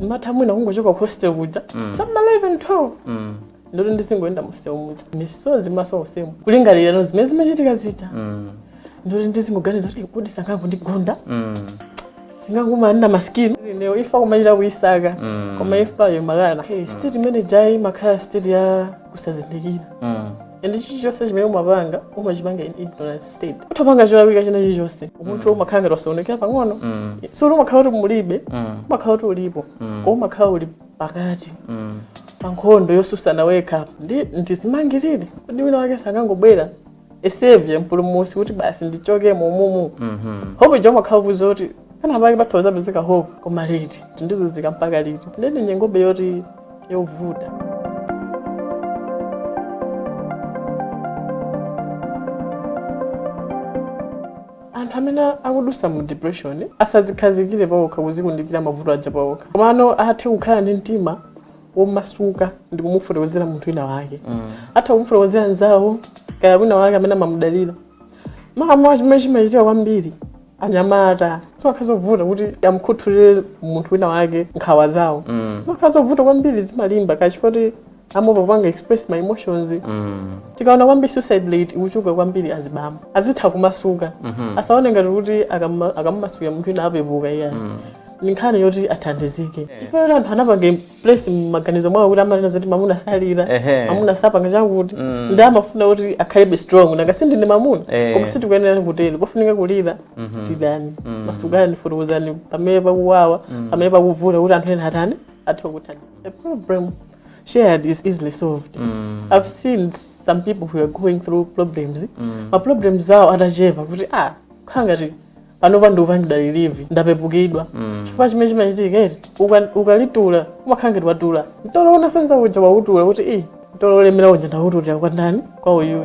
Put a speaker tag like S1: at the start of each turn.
S1: Matamwina kungochoka hostel kuja. Chama 11 12. Ndori ndisingoenda hostel muja. Misozi maso usemu. Kulingalira no zimezi mechitika zicha. Ndori ndisingoganiza kuti kodi sangangu ndigunda. Singanguma nda maskini. Neo ifa kumajira kuisaka. Koma ifa yo magana. State manager makaya state ya kusazindikira. And this just says me umabanga umajibanga in ignorance state. Utapanga jwa wika china jose. Umuntu umakhanga rosonekera pangono. So umakhauri mulibe, umakhauri ulipo. Ko umakhauri pakati. Pankhondo yosusana wake up. Ndisimangirire. Kodi wina wake sangangobwera. Esevye mpulumusi kuti basi ndichoke momumu. Hope joma khabuzo kuti kana baki bathoza bezeka hope koma liti. Ndizozika mpaka liti. Ndende nyengobe yoti yovuda. Amene akudusa mu depression asazikhazikire bawokha kuzikundikira mavuto aja bawokha. Komano athe kukhala ndi mtima womasuka ndi kumufotokozera munthu wina wake. Atha kumufotokozera nzawo kaya wina wake amene amamudalira. Mama chimachitika kwambiri anyamata simakhazovuta kuti amkhuthulire munthu wina wake nkhawa zawo. Simakhazovuta kwambiri zimalimba kachifoti amopo panga express my emotions. Tikaona kwambiri suicide rate ikuchuka kwambiri azibamba. Azitha kumasuka. Asaone ngati kuti akamasuka munthu ina apepuka iya. Ninkhani yoti athandizike. Chifukwa anthu anapanga place maganizo mwawo kuti amanena zoti mamuna salira. Mamuna sapanga chakuti ndi amafuna kuti akhale strong nanga sindine mamuna. Koma sitikuyenera kutelo. Kofunika kulira. Tidani. Masukani fotokozani pamene pakuwawa, pamene pakuvuta kuti anthu ena atani athokuthani. A problem shared is easily solved. I've seen some people who are going through problems. My problems are atachepa kuti khangati pano pandu pandalilivi ndapepukidwa. Chifukwa chimene chimachitika eti ukalitula umakhangati watula. Ntolo ona senza uja wautula kuti ntolo lemera uja ndawutulira kwa ndani kwa uyu.